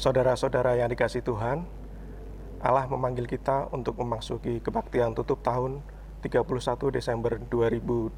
Saudara-saudara yang dikasihi Tuhan, Allah memanggil kita untuk memasuki kebaktian tutup tahun 31 Desember 2020.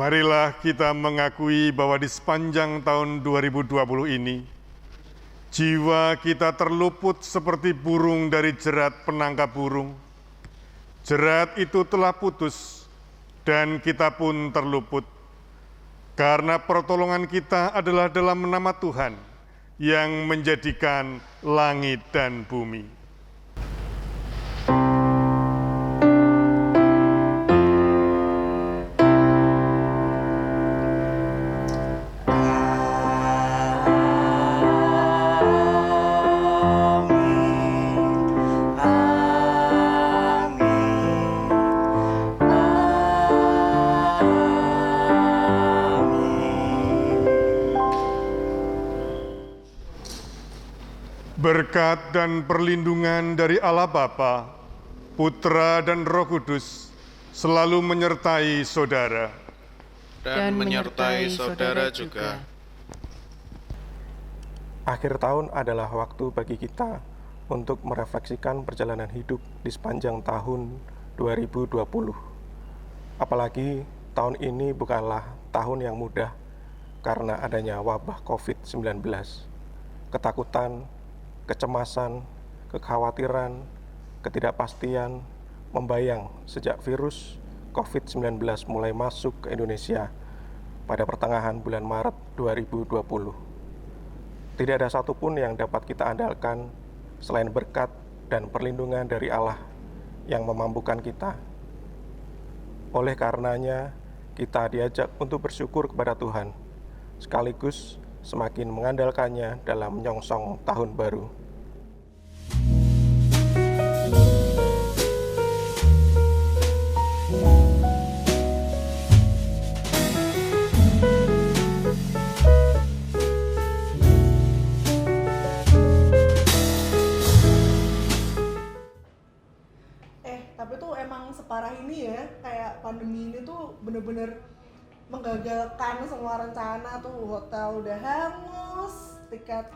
Marilah kita mengakui bahwa di sepanjang tahun 2020 ini, jiwa kita terluput seperti burung dari jerat penangkap burung. Jerat itu telah putus dan kita pun terluput. Karena pertolongan kita adalah dalam nama Tuhan yang menjadikan langit dan bumi. Berkat dan perlindungan dari Allah Bapa, Putra dan Roh Kudus selalu menyertai saudara. Dan menyertai saudara juga. Akhir tahun adalah waktu bagi kita untuk merefleksikan perjalanan hidup di sepanjang tahun 2020. Apalagi tahun ini bukanlah tahun yang mudah karena adanya wabah COVID-19. Ketakutan, kecemasan, kekhawatiran, ketidakpastian membayang sejak virus COVID-19 mulai masuk ke Indonesia pada pertengahan bulan Maret 2020. Tidak ada satupun yang dapat kita andalkan selain berkat dan perlindungan dari Allah yang memampukan kita. Oleh karenanya, kita diajak untuk bersyukur kepada Tuhan, sekaligus semakin mengandalkannya dalam menyongsong tahun baru. Tapi tuh emang separah ini ya, kayak pandemi ini tuh bener-bener menggagalkan semua rencana tuh. Hotel udah hangus, tiket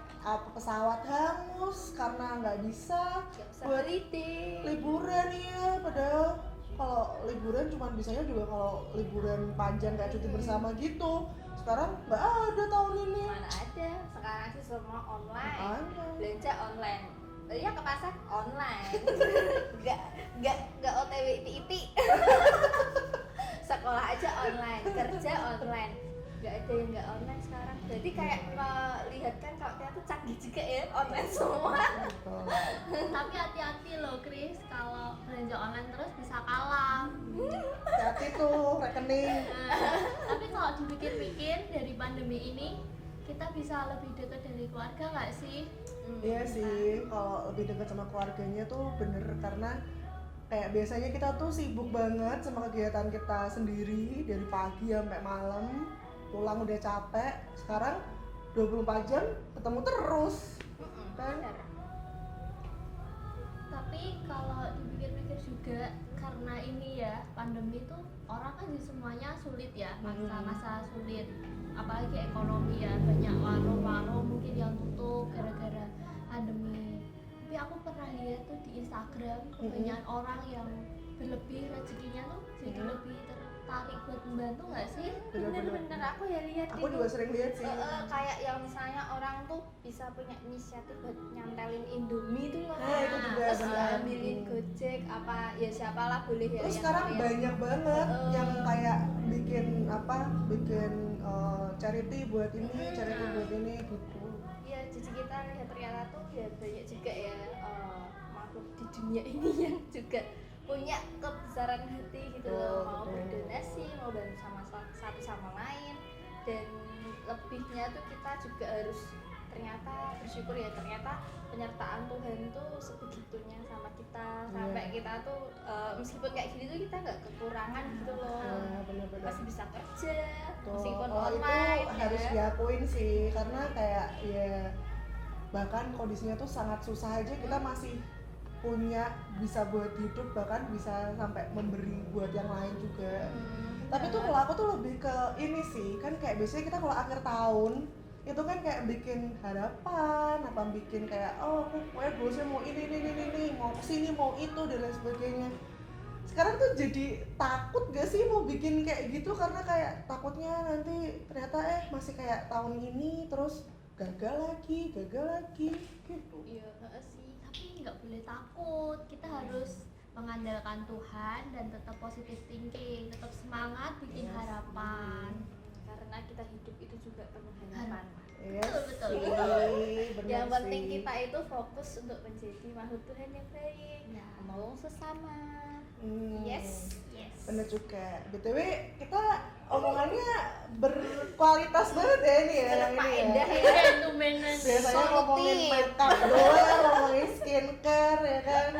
pesawat hangus karena nggak bisa buat liburan ya. Padahal kalau liburan cuma bisanya juga kalau liburan panjang kayak cuti bersama gitu. Sekarang nggak ada tahun ini. Mana ada, sekarang sih semua online, belanja online. Ya ke pasar online, nggak OTW iti-iti. Sekolah aja online, kerja online, nggak ada yang nggak online sekarang. Jadi kayak melihat kan kalau kita tuh canggih juga ya, online semua. Tapi hati-hati loh Chris, kalau belanja online terus bisa kalah. Hati tuh rekening. Tapi kalau dipikir-pikir dari pandemi ini, kita bisa lebih dekat dari keluarga nggak sih? Iya sih, kalau lebih dekat sama keluarganya tuh bener, karena kayak biasanya kita tuh sibuk banget sama kegiatan kita sendiri dari pagi sampai malam, pulang udah capek. Sekarang 24 jam ketemu terus kan? Tapi kalau dipikir-pikir juga, karena ini ya pandemi tuh orang kan di semuanya sulit ya, masa-masa sulit, apalagi ekonomi ya, banyak warung-warung mungkin yang tutup gara-gara pandemi. Tapi aku pernah lihat tuh di Instagram kebanyakan orang yang berlebih rezekinya tuh jadi lebih tertarik buat membantu nggak sih? Bener-bener aku ya lihat Aku juga sering lihat sih. kayak yang misalnya orang tuh bisa punya inisiatif buat nyantelin Indomie tuh loh. Nah, itu juga Terus benar. ambilin Gojek apa ya, siapalah boleh ya. Terus yang sekarang kalian- banyak banget yang kayak bikin charity buat ini, charity buat ini gitu. Iya, jadi kita lihat ternyata tuh ya banyak juga ya makhluk di dunia ini yang juga punya kebesaran hati gitu loh, mau berdonasi, mau bantu sama satu sama lain. Dan lebihnya tuh kita juga harus ternyata bersyukur ya, ternyata penyertaan Tuhan tuh sebegitunya sama kita, sampai kita tuh meskipun kayak gini tuh kita nggak kekurangan gitu loh. Nah, benar-benar. Masih bisa kerja Tuh, meskipun kalau online itu harus ya. diakuin sih, karena kayak ya bahkan kondisinya tuh sangat susah aja kita masih punya bisa buat hidup, bahkan bisa sampai memberi buat yang lain juga. Tapi tuh kalau aku tuh lebih ke ini sih, kan kayak biasanya kita kalau akhir tahun itu kan kayak bikin harapan, apa bikin kayak oh aku pokoknya goalsnya mau ini, mau kesini, mau itu dan lain sebagainya. Sekarang tuh jadi takut gak sih mau bikin kayak gitu, karena kayak takutnya nanti ternyata masih kayak tahun ini terus gagal lagi gitu. Iya nggak sih, tapi nggak boleh takut, kita harus mengandalkan Tuhan dan tetap positive thinking, tetap semangat bikin harapan. Karena kita hidup itu juga penuh harapan. Yes. Betul. Bener Yang penting sih. kita itu fokus untuk menjadi makhluk Tuhan yang baik, menolong sesama. Yes. Bener juga. BTW kita omongannya berkualitas banget ya ini ya. yang Pak ini Indah ya. ya. Biasanya ngomongin Solutif. makeup doang, ngomongin skincare ya kan.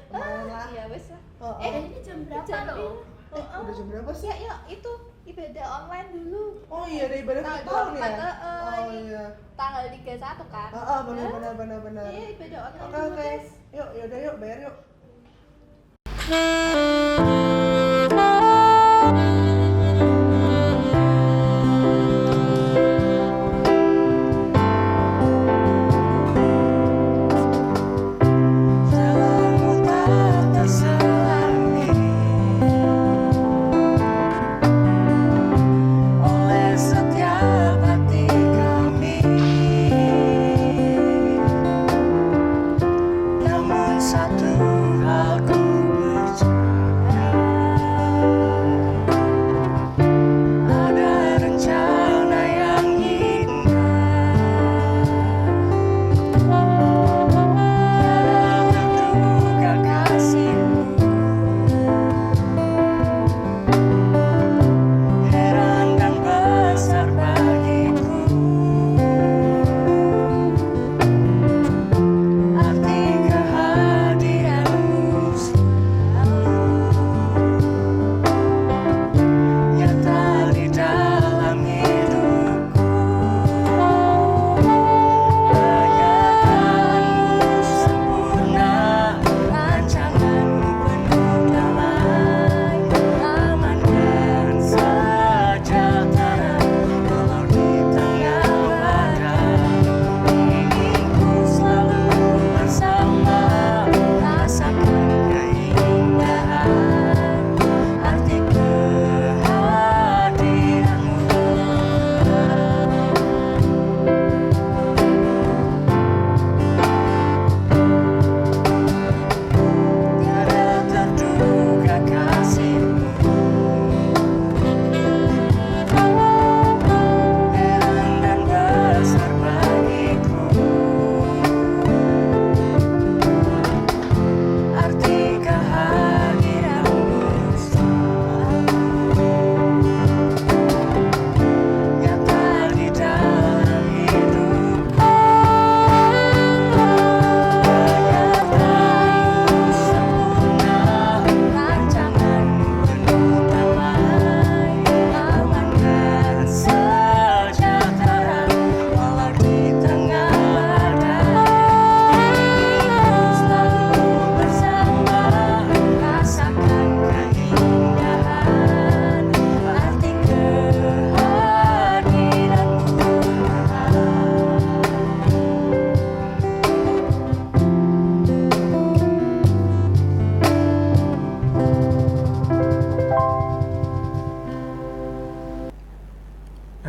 Lumayan lah. Ya wes lah. Oh, Ini jam berapa loh? udah jam berapa sih? Ya itu ibadah online dulu. Oh iya, ada ibadah Tanggal tahun ya? 24, Oh ini. iya. Tanggal 31 kan? Benar. Iya, ibadah online Oke, dulu, oke. guys. Yuk, yaudah yuk, bayar yuk. Selalu tak terselangi oleh setiap hati kami. Namun satu hal ku percaya,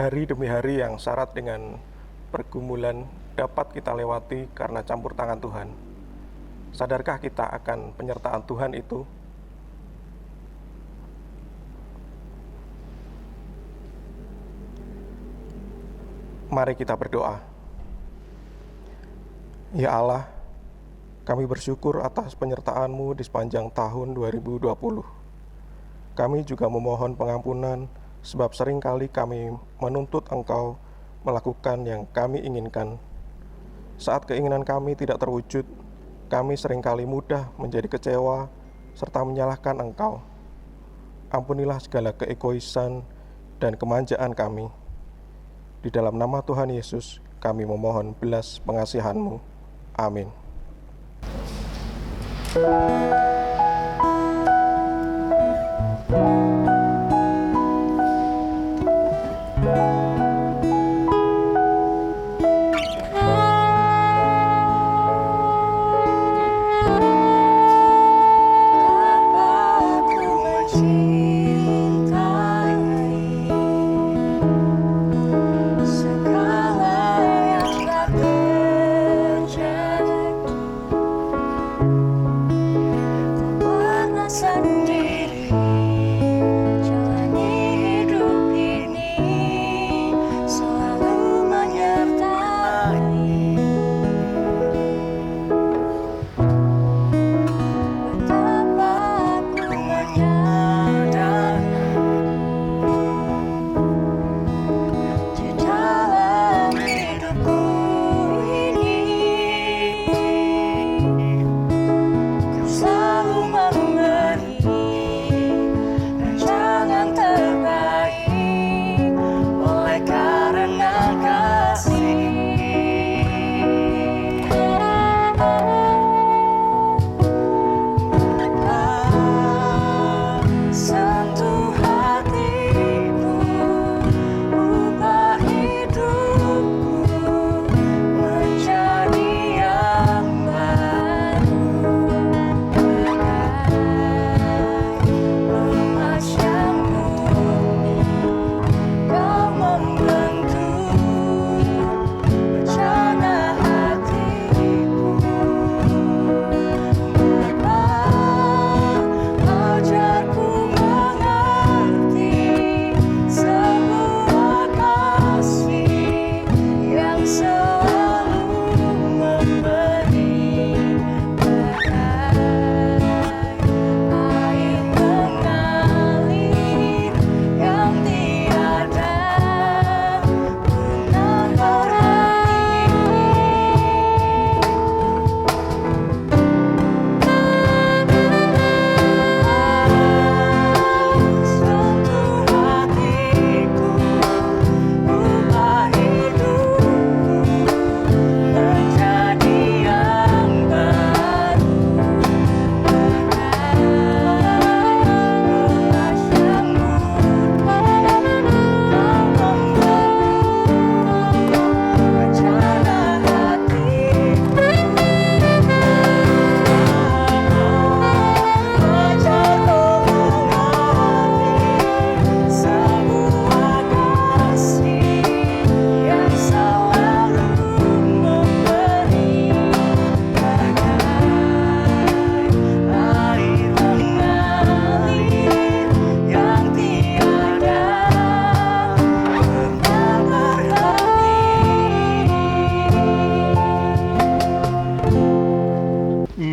hari demi hari yang syarat dengan pergumulan dapat kita lewati karena campur tangan Tuhan. Sadarkah kita akan penyertaan Tuhan itu? Mari kita berdoa. Ya Allah, kami bersyukur atas penyertaan-Mu di sepanjang tahun 2020. Kami juga memohon pengampunan sebab seringkali kami menuntut Engkau melakukan yang kami inginkan. Saat keinginan kami tidak terwujud, kami seringkali mudah menjadi kecewa serta menyalahkan Engkau. Ampunilah segala keegoisan dan kemanjaan kami. Di dalam nama Tuhan Yesus, kami memohon belas pengasihan-Mu. Amin.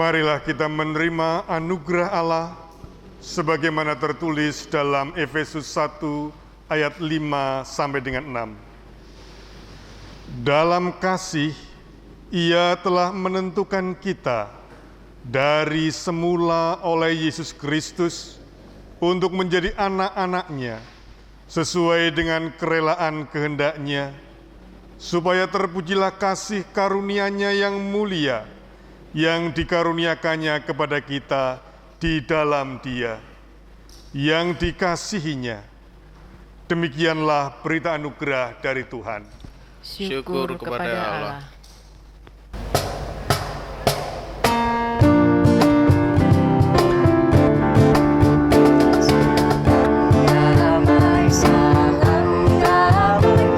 Marilah kita menerima anugerah Allah sebagaimana tertulis dalam Efesus 1 ayat 5 sampai dengan 6. Dalam kasih, Ia telah menentukan kita dari semula oleh Yesus Kristus untuk menjadi anak-anak-Nya sesuai dengan kerelaan kehendak-Nya, supaya terpujilah kasih karunia-Nya yang mulia yang dikaruniakannya kepada kita di dalam Dia, yang dikasihinya. Demikianlah berita anugerah dari Tuhan. Syukur kepada Allah. Damai salam damai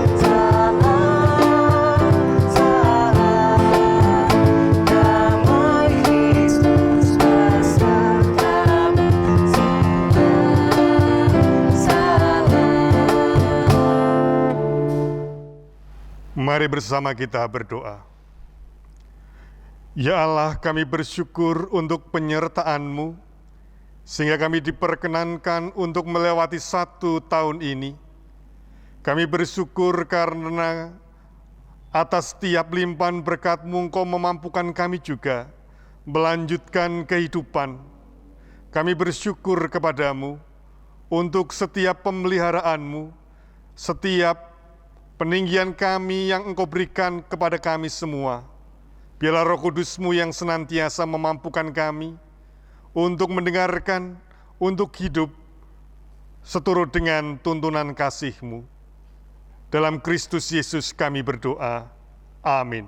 Mari bersama kita berdoa. Ya Allah, kami bersyukur untuk penyertaan-Mu, sehingga kami diperkenankan untuk melewati 1 tahun ini. Kami bersyukur karena atas setiap limpahan berkat-Mu, Engkau memampukan kami juga melanjutkan kehidupan. Kami bersyukur kepadamu untuk setiap pemeliharaan-Mu, setiap peninggian kami yang Engkau berikan kepada kami semua. Biarlah Roh Kudus-Mu yang senantiasa memampukan kami untuk mendengarkan, untuk hidup seturut dengan tuntunan kasih-Mu. Dalam Kristus Yesus kami berdoa. Amin.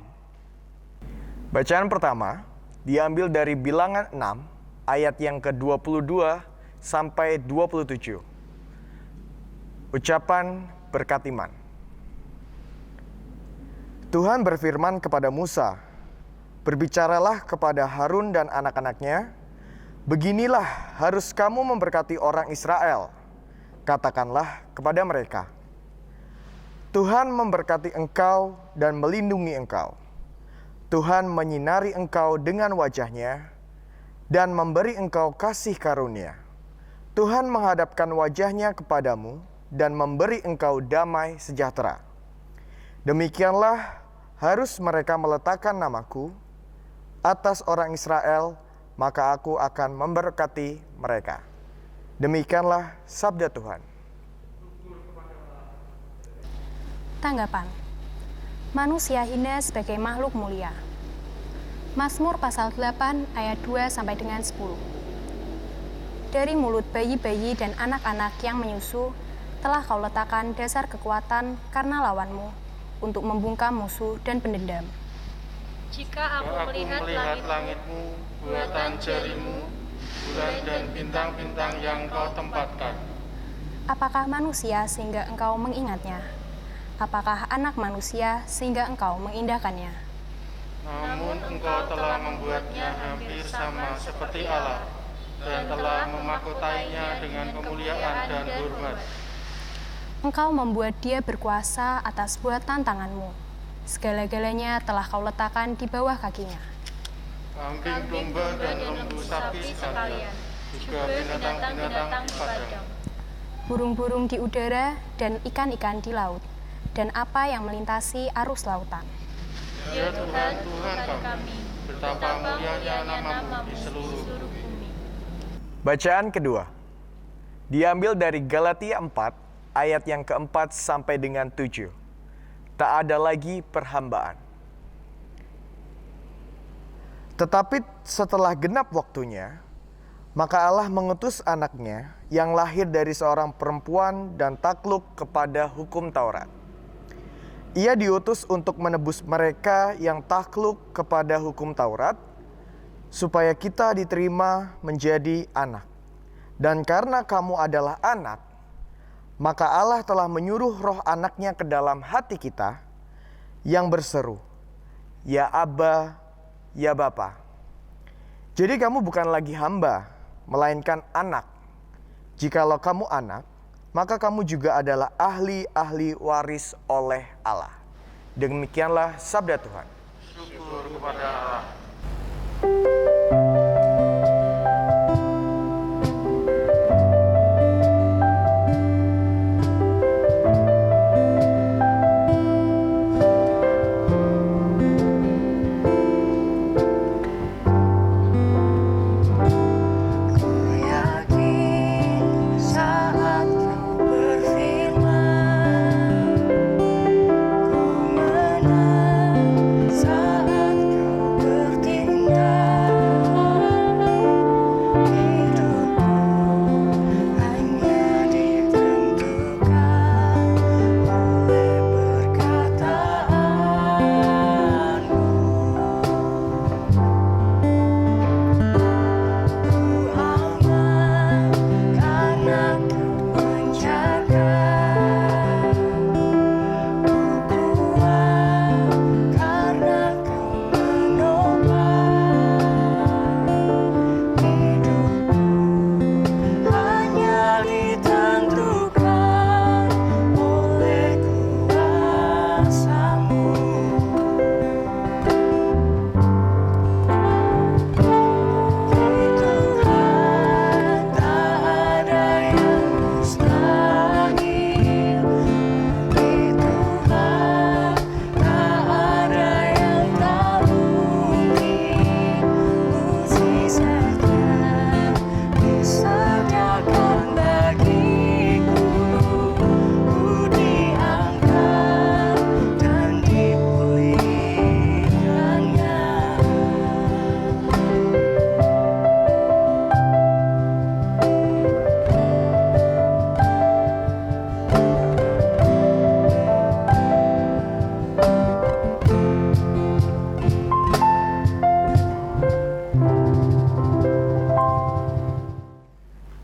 Bacaan pertama diambil dari Bilangan 6 ayat yang ke-22 sampai 27. Ucapan berkat iman. Tuhan berfirman kepada Musa, "Berbicaralah kepada Harun dan anak-anaknya, beginilah harus kamu memberkati orang Israel. Katakanlah kepada mereka, Tuhan memberkati engkau dan melindungi engkau. Tuhan menyinari engkau dengan wajah-Nya dan memberi engkau kasih karunia. Tuhan menghadapkan wajah-Nya kepadamu dan memberi engkau damai sejahtera. Demikianlah harus mereka meletakkan namaku atas orang Israel, maka aku akan memberkati mereka." Demikianlah sabda Tuhan. Tanggapan: manusia hina sebagai makhluk mulia. Mazmur pasal 8 ayat 2 sampai dengan 10. Dari mulut bayi-bayi dan anak-anak yang menyusu telah kau letakkan dasar kekuatan karena lawanmu, untuk membungkam musuh dan pendendam. Jika aku melihat langit-langitmu, buatan jarimu, bulan dan bintang-bintang yang kau tempatkan. Apakah manusia sehingga engkau mengingatnya? Apakah anak manusia sehingga engkau mengindahkannya? Namun engkau telah membuatnya hampir sama seperti Allah, dan telah memakotainya dengan kemuliaan dan hormat. Engkau membuat dia berkuasa atas buatan tanganmu. Segala-galanya telah kau letakkan di bawah kakinya. Kambing domba dan lembu sapi sekalian, juga binatang-binatang di padang. Burung-burung di udara dan ikan-ikan di laut, dan apa yang melintasi arus lautan. Ya Tuhan, Tuhan kami, betapa mulianya namamu di seluruh bumi. Bacaan kedua diambil dari Galatia 4 ayat yang ke-4 sampai dengan 7. Tak ada lagi perhambaan. Tetapi setelah genap waktunya, maka Allah mengutus anaknya yang lahir dari seorang perempuan dan takluk kepada hukum Taurat. Ia diutus untuk menebus mereka yang takluk kepada hukum Taurat, supaya kita diterima menjadi anak. Dan karena kamu adalah anak, maka Allah telah menyuruh roh anaknya ke dalam hati kita, yang berseru, "Ya Abba, ya Bapa." Jadi kamu bukan lagi hamba, melainkan anak. Jikalau kamu anak, maka kamu juga adalah ahli-ahli waris oleh Allah. Demikianlah sabda Tuhan. Syukur kepada Allah. Saat kau bertindak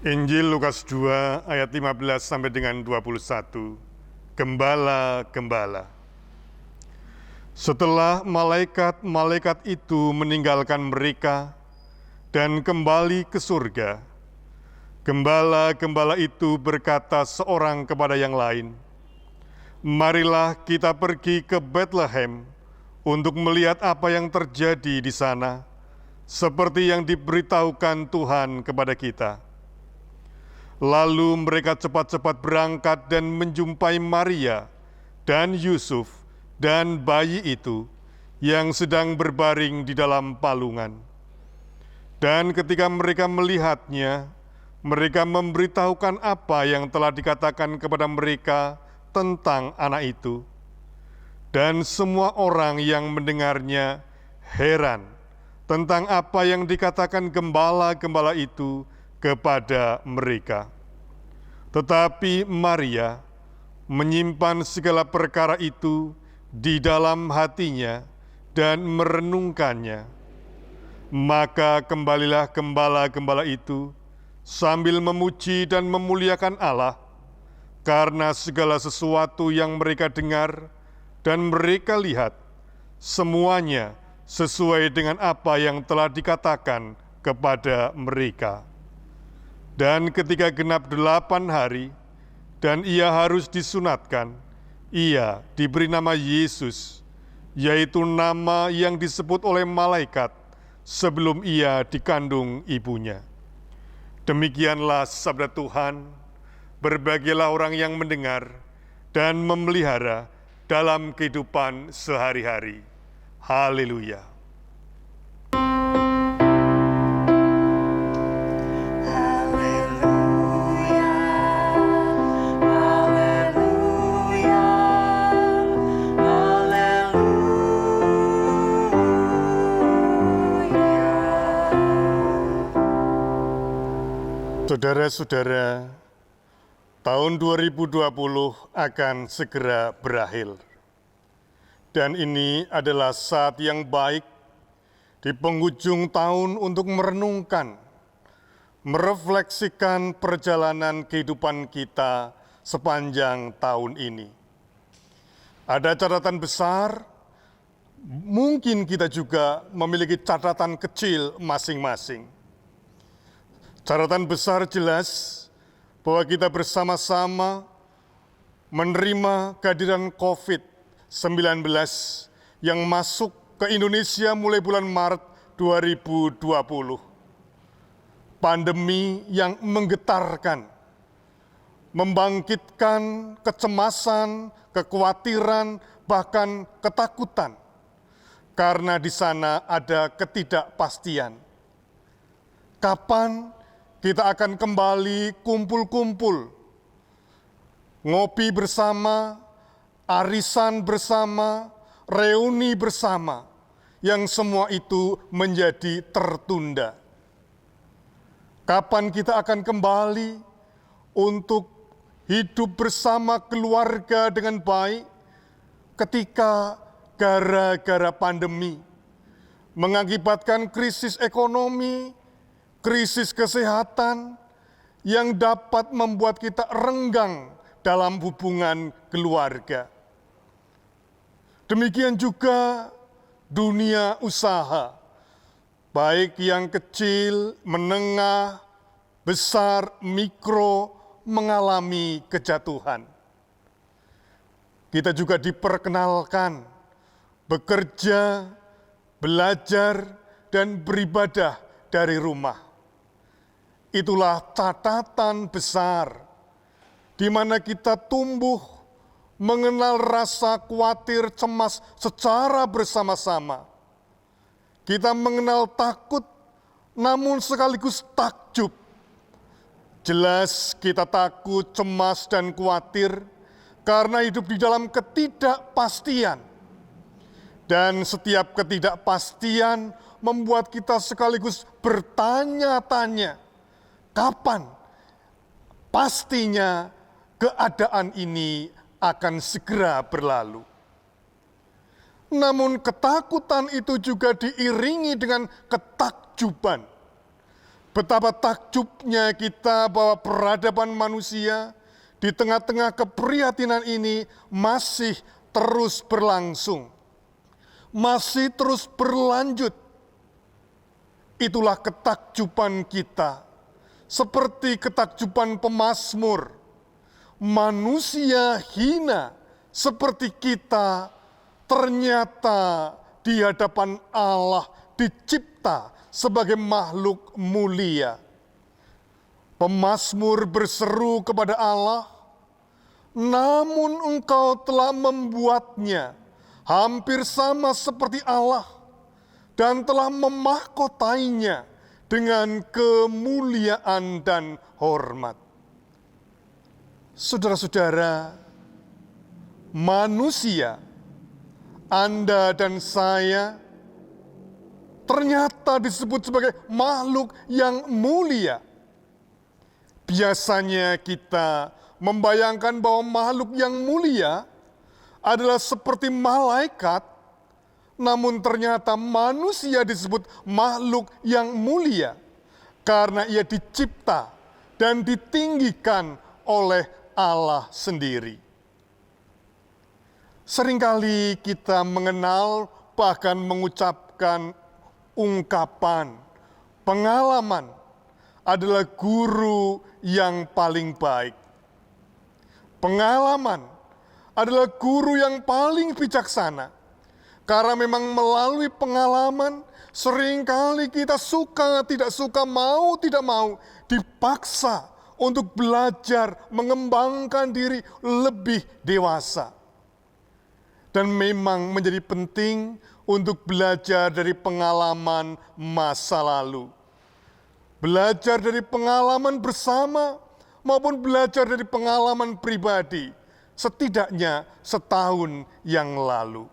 Injil Lukas 2 ayat 15 sampai dengan 21. Gembala-gembala. Setelah malaikat-malaikat itu meninggalkan mereka dan kembali ke surga, gembala-gembala itu berkata seorang kepada yang lain, "Marilah kita pergi ke Bethlehem untuk melihat apa yang terjadi di sana, seperti yang diberitahukan Tuhan kepada kita." Lalu mereka cepat-cepat berangkat dan menjumpai Maria dan Yusuf dan bayi itu yang sedang berbaring di dalam palungan. Dan ketika mereka melihatnya, mereka memberitahukan apa yang telah dikatakan kepada mereka tentang anak itu. Dan semua orang yang mendengarnya heran tentang apa yang dikatakan gembala-gembala itu kepada mereka. Tetapi Maria menyimpan segala perkara itu di dalam hatinya dan merenungkannya. Maka kembalilah gembala-gembala itu sambil memuji dan memuliakan Allah karena segala sesuatu yang mereka dengar dan mereka lihat, semuanya sesuai dengan apa yang telah dikatakan kepada mereka. Dan ketika genap 8 hari, dan ia harus disunatkan, ia diberi nama Yesus, yaitu nama yang disebut oleh malaikat sebelum ia dikandung ibunya. Demikianlah sabda Tuhan, berbahagialah orang yang mendengar dan memelihara dalam kehidupan sehari-hari. Haleluya. Saudara-saudara, tahun 2020 akan segera berakhir. Dan ini adalah saat yang baik di penghujung tahun untuk merenungkan, merefleksikan perjalanan kehidupan kita sepanjang tahun ini. Ada catatan besar, mungkin kita juga memiliki catatan kecil masing-masing. Catatan besar jelas bahwa kita bersama-sama menerima kehadiran COVID-19 yang masuk ke Indonesia mulai bulan Maret 2020. Pandemi yang menggetarkan, membangkitkan kecemasan, kekhawatiran, bahkan ketakutan, karena di sana ada ketidakpastian. Kapan kita akan kembali kumpul-kumpul, ngopi bersama, arisan bersama, reuni bersama, yang semua itu menjadi tertunda. Kapan kita akan kembali untuk hidup bersama keluarga dengan baik ketika gara-gara pandemi mengakibatkan krisis ekonomi, krisis kesehatan yang dapat membuat kita renggang dalam hubungan keluarga. Demikian juga dunia usaha, baik yang kecil, menengah, besar, mikro, mengalami kejatuhan. Kita juga diperkenalkan bekerja, belajar, dan beribadah dari rumah. Itulah catatan besar di mana kita tumbuh mengenal rasa khawatir, cemas secara bersama-sama. Kita mengenal takut, namun sekaligus takjub. Jelas kita takut, cemas, dan khawatir karena hidup di dalam ketidakpastian. Dan setiap ketidakpastian membuat kita sekaligus bertanya-tanya, kapan pastinya keadaan ini akan segera berlalu. Namun ketakutan itu juga diiringi dengan ketakjuban. Betapa takjubnya kita bahwa peradaban manusia di tengah-tengah keprihatinan ini masih terus berlangsung, masih terus berlanjut. Itulah ketakjuban kita, seperti ketakjuban pemazmur. Manusia hina seperti kita ternyata di hadapan Allah dicipta sebagai makhluk mulia. Pemazmur berseru kepada Allah, namun Engkau telah membuatnya hampir sama seperti Allah dan telah memahkotainya dengan kemuliaan dan hormat. Saudara-saudara, manusia, Anda dan saya, ternyata disebut sebagai makhluk yang mulia. Biasanya kita membayangkan bahwa makhluk yang mulia adalah seperti malaikat, namun ternyata manusia disebut makhluk yang mulia karena ia dicipta dan ditinggikan oleh Allah sendiri. Seringkali kita mengenal bahkan mengucapkan ungkapan, pengalaman adalah guru yang paling baik. Pengalaman adalah guru yang paling bijaksana. Karena memang melalui pengalaman, seringkali kita suka, tidak suka, mau, tidak mau, dipaksa untuk belajar, mengembangkan diri lebih dewasa. Dan memang menjadi penting untuk belajar dari pengalaman masa lalu. Belajar dari pengalaman bersama maupun belajar dari pengalaman pribadi, setidaknya setahun yang lalu.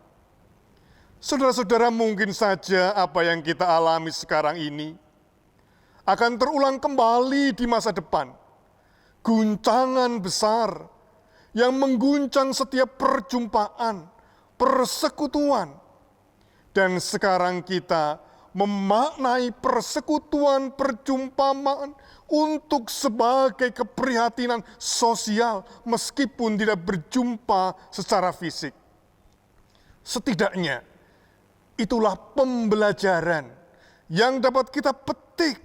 Saudara-saudara, mungkin saja apa yang kita alami sekarang ini akan terulang kembali di masa depan. Guncangan besar yang mengguncang setiap perjumpaan, persekutuan. Dan sekarang kita memaknai persekutuan, perjumpaan untuk sebagai keprihatinan sosial meskipun tidak berjumpa secara fisik. Setidaknya itulah pembelajaran yang dapat kita petik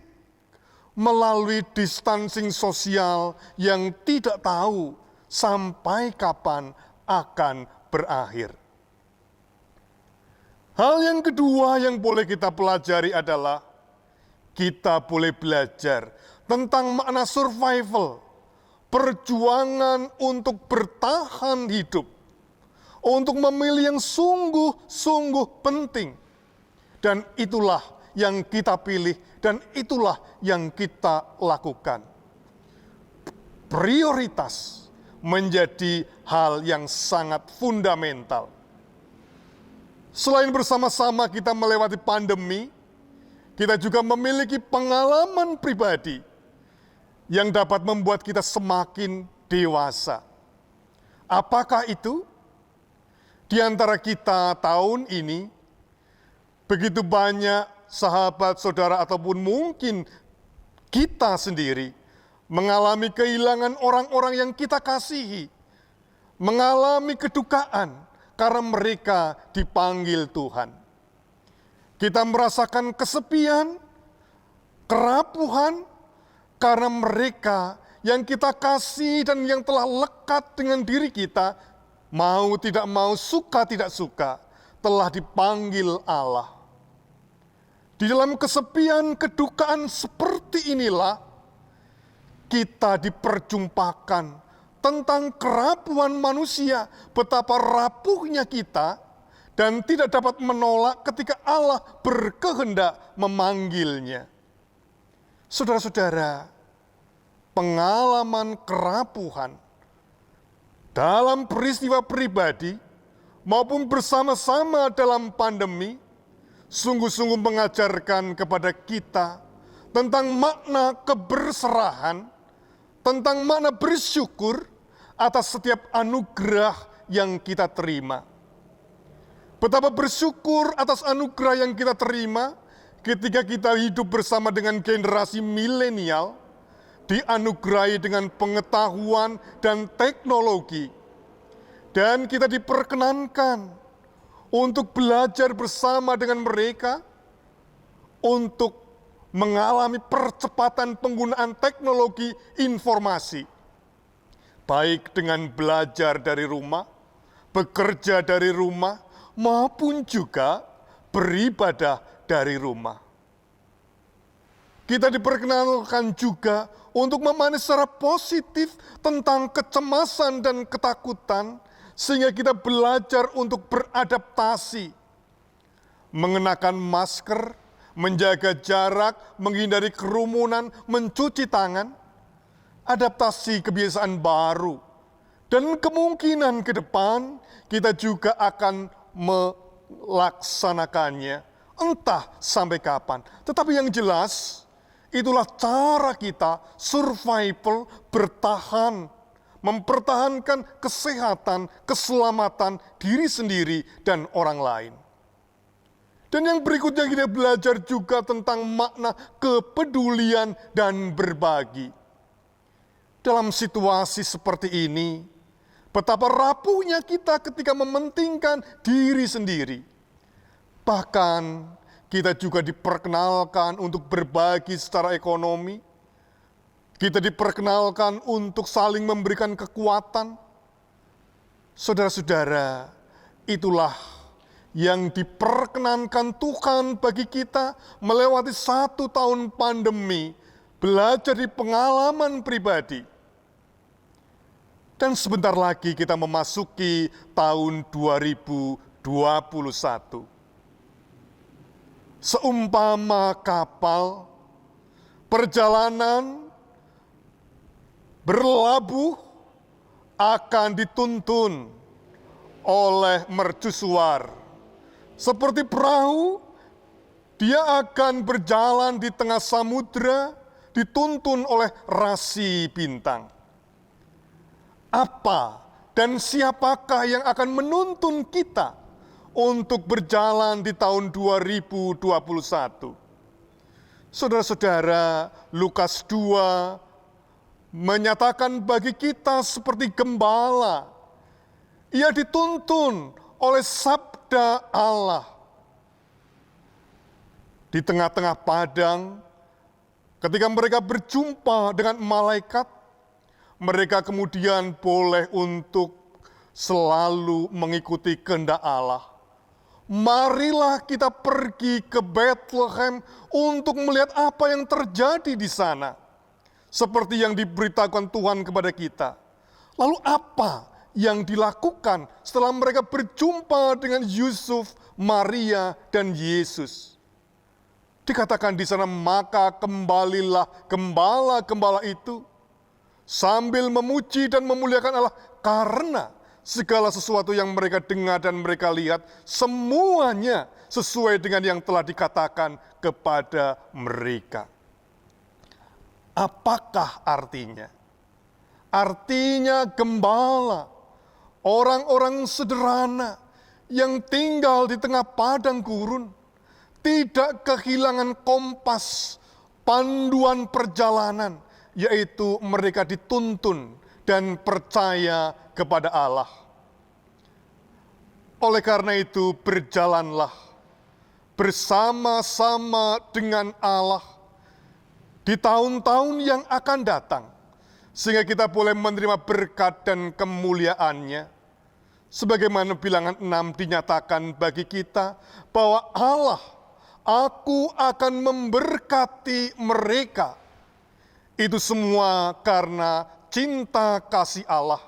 melalui distancing sosial yang tidak tahu sampai kapan akan berakhir. Hal yang kedua yang boleh kita pelajari adalah kita boleh belajar tentang makna survival, perjuangan untuk bertahan hidup, untuk memilih yang sungguh-sungguh penting. Dan itulah yang kita pilih dan itulah yang kita lakukan. Prioritas menjadi hal yang sangat fundamental. Selain bersama-sama kita melewati pandemi, kita juga memiliki pengalaman pribadi yang dapat membuat kita semakin dewasa. Apakah itu? Di antara kita tahun ini, begitu banyak sahabat, saudara, ataupun mungkin kita sendiri mengalami kehilangan orang-orang yang kita kasihi, mengalami kedukaan, karena mereka dipanggil Tuhan. Kita merasakan kesepian, kerapuhan, karena mereka yang kita kasih dan yang telah lekat dengan diri kita, mau tidak mau, suka tidak suka, telah dipanggil Allah. Di dalam kesepian, kedukaan seperti inilah, kita diperjumpakan tentang kerapuhan manusia, betapa rapuhnya kita, dan tidak dapat menolak ketika Allah berkehendak memanggilnya. Saudara-saudara, pengalaman kerapuhan dalam peristiwa pribadi maupun bersama-sama dalam pandemi, sungguh-sungguh mengajarkan kepada kita tentang makna keberserahan, tentang makna bersyukur atas setiap anugerah yang kita terima. Betapa bersyukur atas anugerah yang kita terima, ketika kita hidup bersama dengan generasi milenial, dianugerahi dengan pengetahuan dan teknologi, dan kita diperkenankan untuk belajar bersama dengan mereka, untuk mengalami percepatan penggunaan teknologi informasi, baik dengan belajar dari rumah, bekerja dari rumah, maupun juga beribadah dari rumah. Kita diperkenalkan juga untuk memahami secara positif tentang kecemasan dan ketakutan, sehingga kita belajar untuk beradaptasi, mengenakan masker, menjaga jarak, menghindari kerumunan, mencuci tangan, adaptasi kebiasaan baru, dan kemungkinan ke depan kita juga akan melaksanakannya, entah sampai kapan. Tetapi yang jelas, itulah cara kita survival, bertahan, mempertahankan kesehatan, keselamatan diri sendiri dan orang lain. Dan yang berikutnya kita belajar juga tentang makna kepedulian dan berbagi. Dalam situasi seperti ini, betapa rapuhnya kita ketika mementingkan diri sendiri. Bahkan kita juga diperkenalkan untuk berbagi secara ekonomi. Kita diperkenalkan untuk saling memberikan kekuatan. Saudara-saudara, itulah yang diperkenankan Tuhan bagi kita melewati 1 tahun pandemi, belajar di pengalaman pribadi. Dan sebentar lagi kita memasuki tahun 2021. Seumpama kapal, perjalanan berlabuh akan dituntun oleh mercusuar. Seperti perahu, dia akan berjalan di tengah samudra, dituntun oleh rasi bintang. Apa dan siapakah yang akan menuntun kita untuk berjalan di tahun 2021? Saudara-saudara, Lukas 2 menyatakan bagi kita seperti gembala. Ia dituntun oleh sabda Allah. Di tengah-tengah padang, ketika mereka berjumpa dengan malaikat, mereka kemudian boleh untuk selalu mengikuti kehendak Allah. Marilah kita pergi ke Bethlehem untuk melihat apa yang terjadi di sana. Seperti yang diberitakan Tuhan kepada kita. Lalu apa yang dilakukan setelah mereka berjumpa dengan Yusuf, Maria, dan Yesus? Dikatakan di sana, maka kembalilah gembala-gembala itu sambil memuji dan memuliakan Allah, karena segala sesuatu yang mereka dengar dan mereka lihat, semuanya sesuai dengan yang telah dikatakan kepada mereka. Apakah artinya? Artinya gembala, orang-orang sederhana yang tinggal di tengah padang gurun, tidak kehilangan kompas, panduan perjalanan, yaitu mereka dituntun dan percaya kepada Allah. Oleh karena itu, berjalanlah bersama-sama dengan Allah di tahun-tahun yang akan datang, sehingga kita boleh menerima berkat dan kemuliaannya. Sebagaimana bilangan 6 dinyatakan bagi kita, bahwa Allah, aku akan memberkati mereka. Itu semua karena cinta kasih Allah.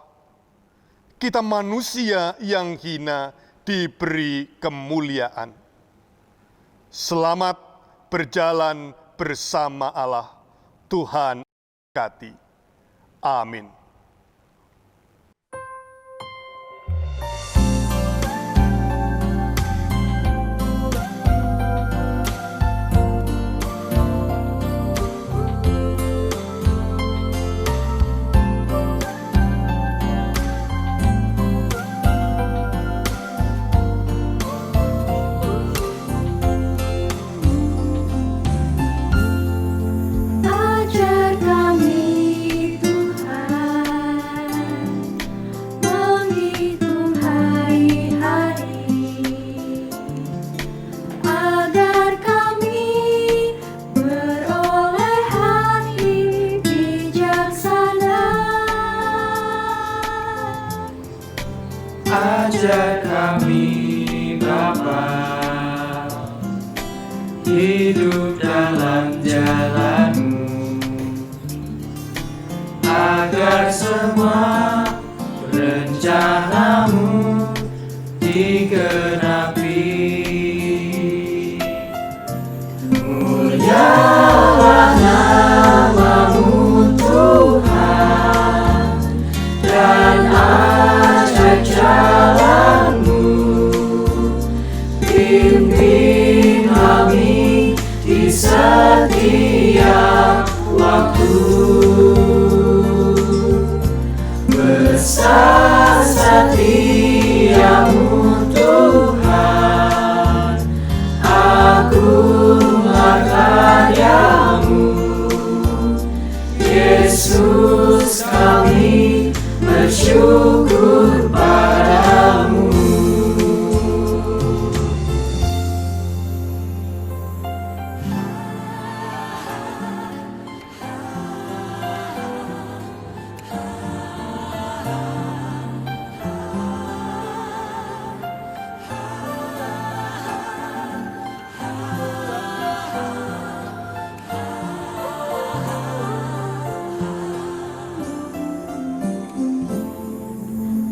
Kita manusia yang hina diberi kemuliaan. Selamat berjalan bersama Allah. Tuhan berkati. Amin. Ajar kami Bapa, hidup dalam jalan-Mu, agar semua rencana-Mu digenapi. Mulialah nama-Mu Tuhan, dan ajaib jalan-Mu. Pimpin kami di setiap waktu. Besar setiamu Tuhan, agunglah karya-Mu. Yesus, kami bersyukur padamu.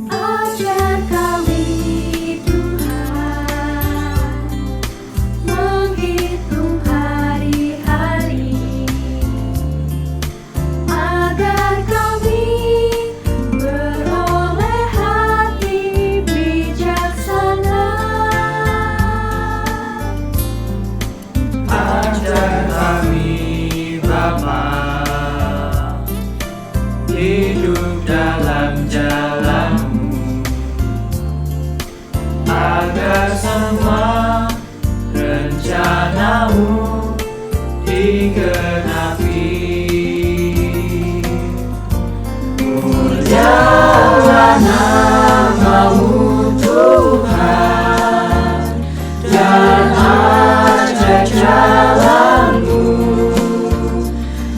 Ajar kami Tuhan, menghitung hari-hari, agar kami beroleh hati bijaksana. Ajar kami Bapa, hidup dalam jalan-Mu, agar semua rencana-Mu digenapi. Mulialah nama-Mu Tuhan, dan ajaib jalan-Mu.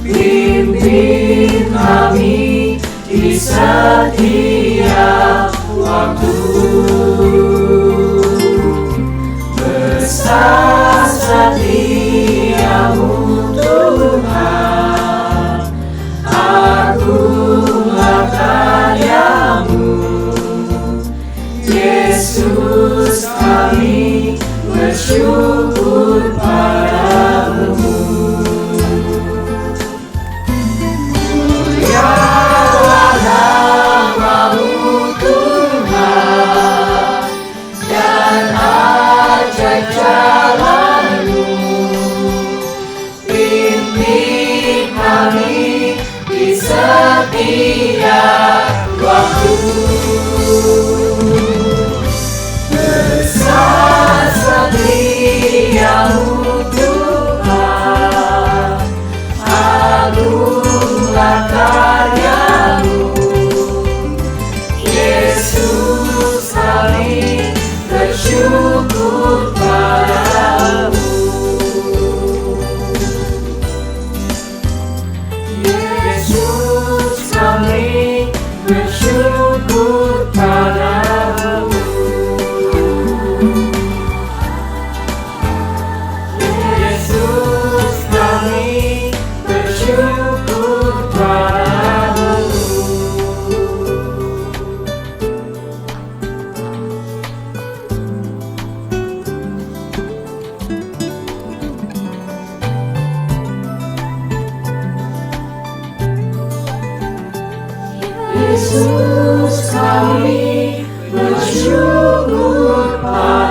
Pimpin kami di setiap waktu. Besar setiamu Tuhan, agunglah karya-Mu. Yesus, kami bersyukur padamu. Mulialah nama-Mu Tuhan, dan ajaib jalan-Mu. Pimpin kami di setiap waktu. Besar setiamu Tuhan, agunglah karya-Mu. Yesus, kami bersyukur padamu. Yesus, kami bersyukur padamu. Yesus, kami bersyukur padamu. Yesus, kami bersyukur padamu.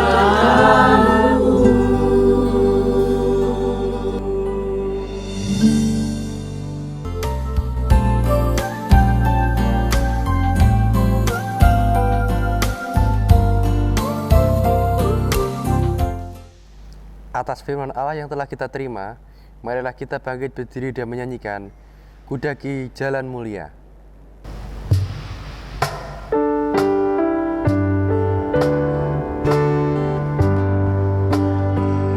Atas firman Allah yang telah kita terima, marilah kita bangkit berdiri dan menyanyikan Kudaki Jalan Mulia.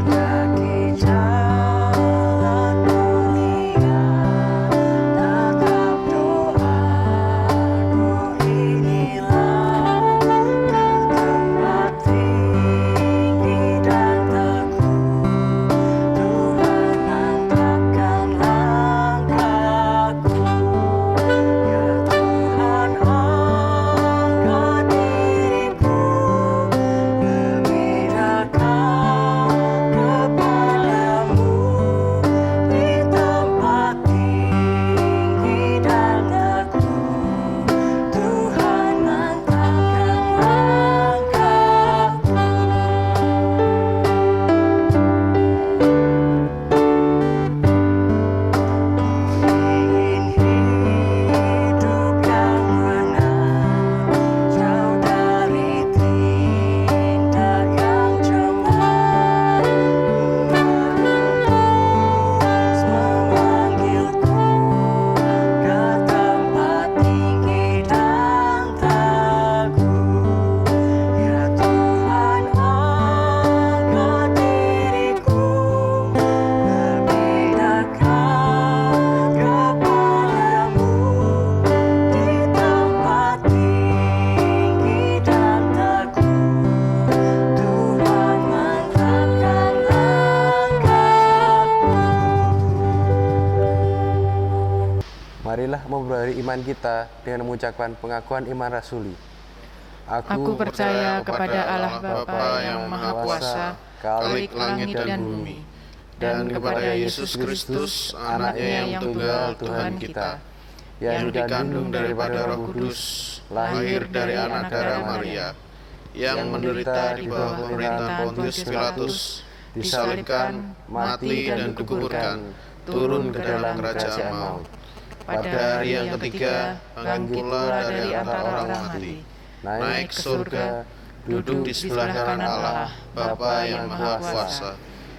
Kudaki jalan mulia, tatap doaku, inilah keterangan. memperbarui iman kita dengan mengucapkan pengakuan iman rasuli. Aku percaya kepada Allah Bapa yang Maha Kuasa, Khalik langit dan bumi, dan kepada Yesus Kristus, Anaknya yang tunggal Tuhan kita, yang dikandung daripada Roh Kudus, lahir dari anak darah Maria, yang menderita di bawah pemerintahan Pontius Pilatus, disalibkan, mati dan dikuburkan, turun ke dalam kerajaan maut. Pada hari yang ketiga, bangkit pula dari antara orang mati, naik ke surga, duduk di sebelah kanan Allah, Bapa yang Maha Kuasa,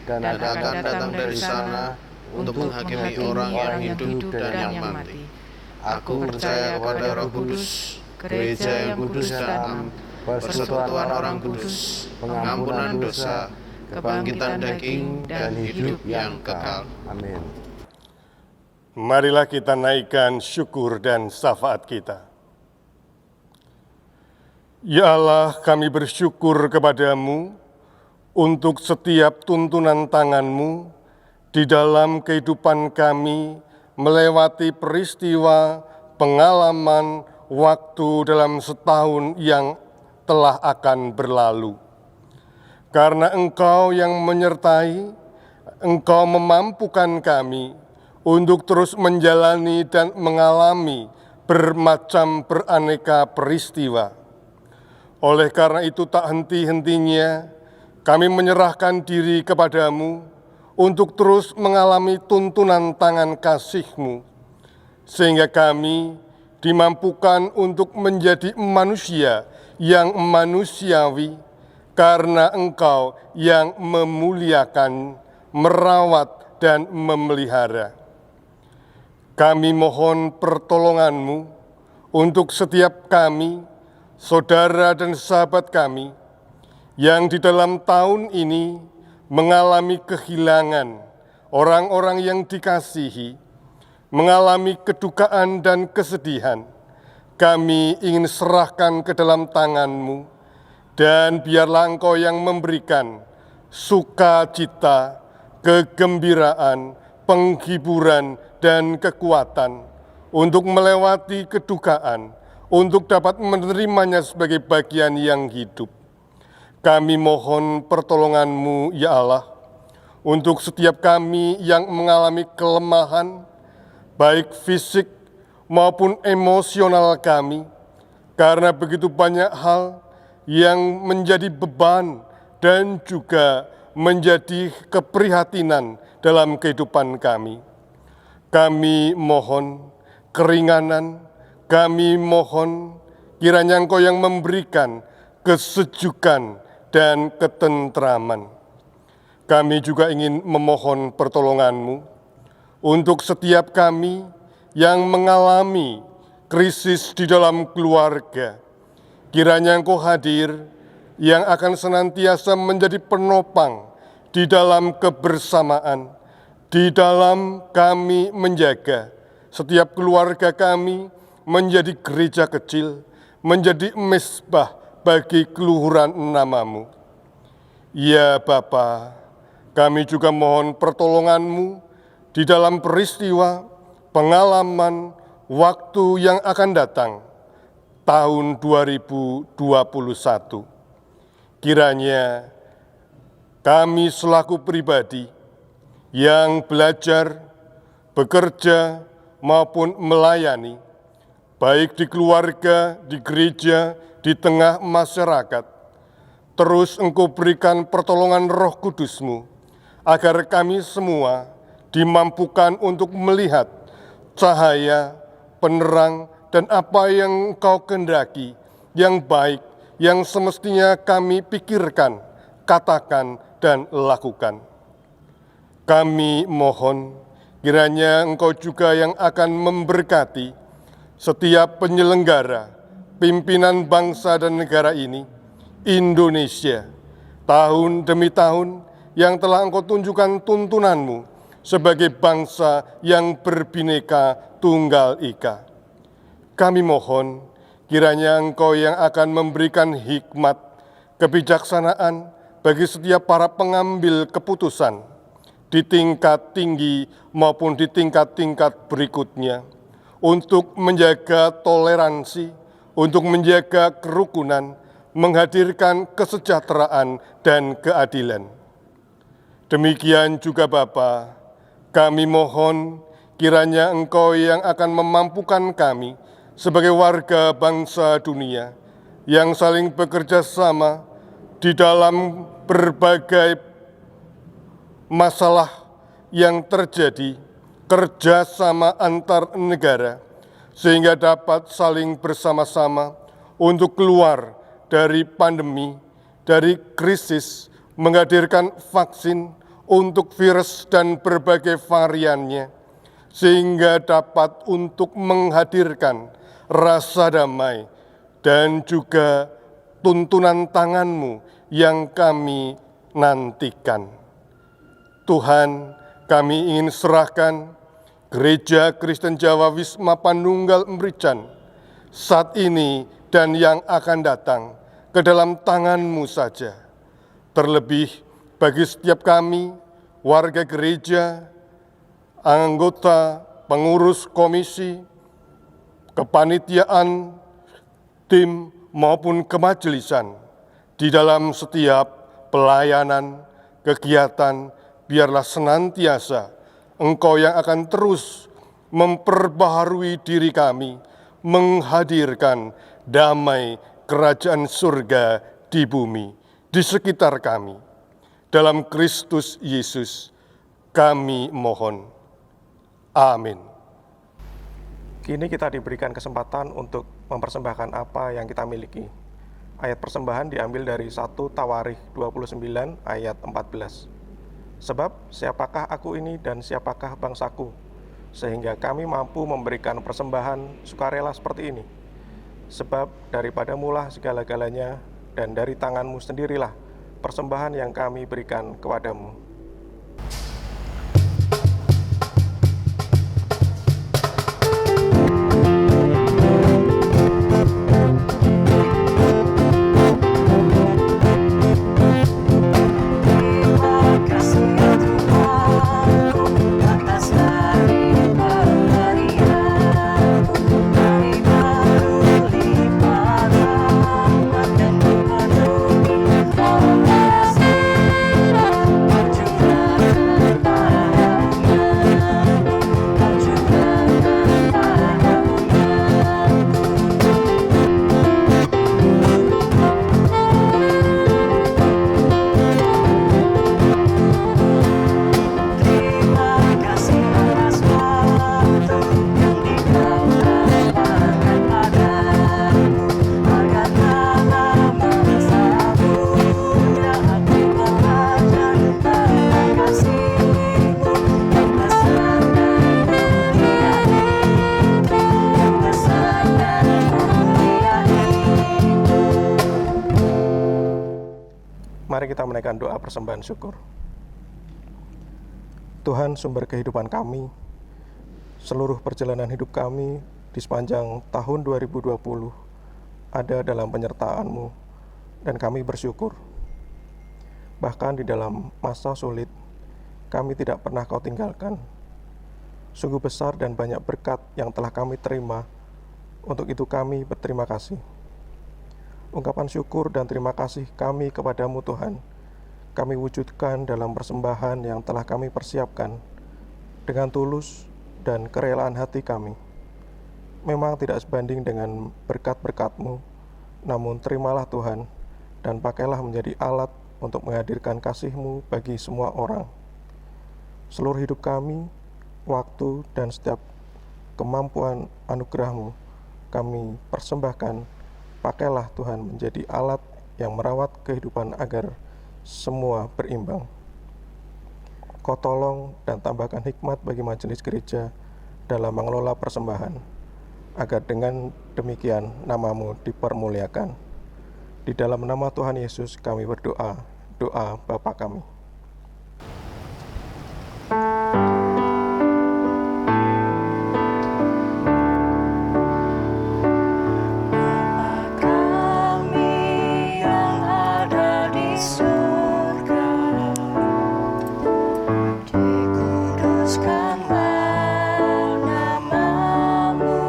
dan akan datang dari sana untuk menghakimi orang yang hidup dan yang mati. Aku percaya kepada Roh Kudus, gereja yang kudus dan am, persekutuan orang kudus, pengampunan dosa, kebangkitan daging, dan hidup yang kekal. Amin. Marilah kita naikkan syukur dan syafaat kita. Ya Allah, kami bersyukur kepadamu untuk setiap tuntunan tangan-Mu di dalam kehidupan kami melewati peristiwa, pengalaman, waktu dalam setahun yang telah akan berlalu. Karena Engkau yang menyertai, Engkau memampukan kami untuk terus menjalani dan mengalami bermacam beraneka peristiwa. Oleh karena itu tak henti-hentinya kami menyerahkan diri kepadamu untuk terus mengalami tuntunan tangan kasih-Mu, sehingga kami dimampukan untuk menjadi manusia yang manusiawi karena Engkau yang memuliakan, merawat, dan memelihara. Kami mohon pertolongan-Mu untuk setiap kami, saudara dan sahabat kami, yang di dalam tahun ini mengalami kehilangan orang-orang yang dikasihi, mengalami kedukaan dan kesedihan. Kami ingin serahkan ke dalam tangan-Mu, dan biarlah Engkau yang memberikan sukacita, kegembiraan, penghiburan, dan kekuatan untuk melewati kedukaan, untuk dapat menerimanya sebagai bagian yang hidup. Kami mohon pertolongan-Mu, ya Allah, untuk setiap kami yang mengalami kelemahan, baik fisik maupun emosional kami, karena begitu banyak hal yang menjadi beban dan juga menjadi keprihatinan dalam kehidupan kami. Kami mohon keringanan, kami mohon kiranya Engkau yang memberikan kesejukan dan ketentraman. Kami juga ingin memohon pertolongan-Mu untuk setiap kami yang mengalami krisis di dalam keluarga. Kiranya Engkau hadir yang akan senantiasa menjadi penopang di dalam kebersamaan, di dalam kami menjaga setiap keluarga kami menjadi gereja kecil, menjadi mezbah bagi keluhuran nama-Mu. Ya Bapa, kami juga mohon pertolongan-Mu di dalam peristiwa, pengalaman, waktu yang akan datang, tahun 2021. Kiranya kami selaku pribadi yang belajar, bekerja, maupun melayani, baik di keluarga, di gereja, di tengah masyarakat, terus Engkau berikan pertolongan Roh Kudus-Mu, agar kami semua dimampukan untuk melihat cahaya, penerang, dan apa yang Engkau kehendaki, yang baik, yang semestinya kami pikirkan, katakan, dan lakukan. Kami mohon kiranya Engkau juga yang akan memberkati setiap penyelenggara, pimpinan bangsa dan negara ini, Indonesia, tahun demi tahun yang telah Engkau tunjukkan tuntunan-Mu sebagai bangsa yang berbineka tunggal ika. Kami mohon kiranya Engkau yang akan memberikan hikmat, kebijaksanaan bagi setiap para pengambil keputusan di tingkat tinggi maupun di tingkat-tingkat berikutnya, untuk menjaga toleransi, untuk menjaga kerukunan, menghadirkan kesejahteraan dan keadilan. Demikian juga Bapa, kami mohon kiranya Engkau yang akan memampukan kami sebagai warga bangsa dunia yang saling bekerja sama di dalam berbagai masalah yang terjadi, kerjasama antar negara, sehingga dapat saling bersama-sama untuk keluar dari pandemi, dari krisis, menghadirkan vaksin untuk virus dan berbagai variannya, sehingga dapat untuk menghadirkan rasa damai dan juga tuntunan tangan-Mu yang kami nantikan. Tuhan, kami ingin serahkan Gereja Kristen Jawa Wisma Panunggal Merican saat ini dan yang akan datang ke dalam tangan-Mu saja. Terlebih bagi setiap kami, warga gereja, anggota, pengurus komisi, kepanitiaan, tim maupun kemajelisan, di dalam setiap pelayanan, kegiatan, biarlah senantiasa Engkau yang akan terus memperbaharui diri kami, menghadirkan damai kerajaan surga di bumi, di sekitar kami. Dalam Kristus Yesus kami mohon. Amin. Kini kita diberikan kesempatan untuk mempersembahkan apa yang kita miliki. Ayat persembahan diambil dari 1 Tawarikh 29 ayat 14. Sebab siapakah aku ini dan siapakah bangsaku, sehingga kami mampu memberikan persembahan sukarela seperti ini. Sebab daripadamu-lah segala-galanya, dan dari tangan-Mu sendirilah persembahan yang kami berikan kepadamu. Mari kita menaikkan doa persembahan syukur. Tuhan, sumber kehidupan kami, seluruh perjalanan hidup kami di sepanjang tahun 2020 ada dalam penyertaan-Mu, dan kami bersyukur. Bahkan di dalam masa sulit, kami tidak pernah Kau tinggalkan. Sungguh besar dan banyak berkat yang telah kami terima, untuk itu kami berterima kasih. Ungkapan syukur dan terima kasih kami kepadamu Tuhan, kami wujudkan dalam persembahan yang telah kami persiapkan dengan tulus dan kerelaan hati kami. Memang tidak sebanding dengan berkat-berkat-Mu, namun terimalah Tuhan, dan pakailah menjadi alat untuk menghadirkan kasih-Mu bagi semua orang. Seluruh hidup kami, waktu, dan setiap kemampuan anugerah-Mu, kami persembahkan. Pakailah Tuhan menjadi alat yang merawat kehidupan agar semua berimbang. Kau tolong dan tambahkan hikmat bagi majelis gereja dalam mengelola persembahan, agar dengan demikian nama-Mu dipermuliakan. Di dalam nama Tuhan Yesus kami berdoa, doa Bapa kami. Dikuduskanlah nama-Mu.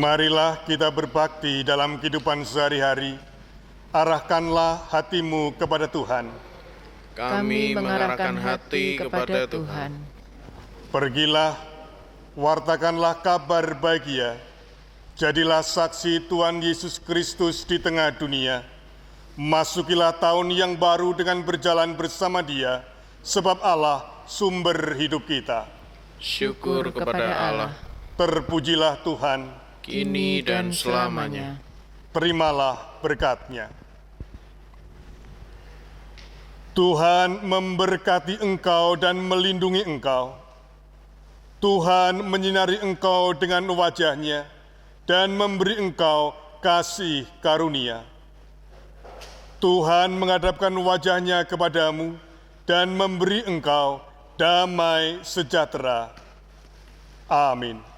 Marilah kita berbakti dalam kehidupan sehari-hari. Arahkanlah hatimu kepada Tuhan. Kami mengarahkan hati kepada Tuhan. Pergilah, wartakanlah kabar bahagia. Jadilah saksi Tuhan Yesus Kristus di tengah dunia. Masukilah tahun yang baru dengan berjalan bersama Dia, sebab Allah sumber hidup kita. Syukur kepada Allah. Terpujilah Tuhan, kini dan selamanya. Terimalah berkat-Nya. Tuhan memberkati engkau dan melindungi engkau. Tuhan menyinari engkau dengan wajah-Nya dan memberi engkau kasih karunia. Tuhan menghadapkan wajah-Nya kepadamu dan memberi engkau damai sejahtera. Amin.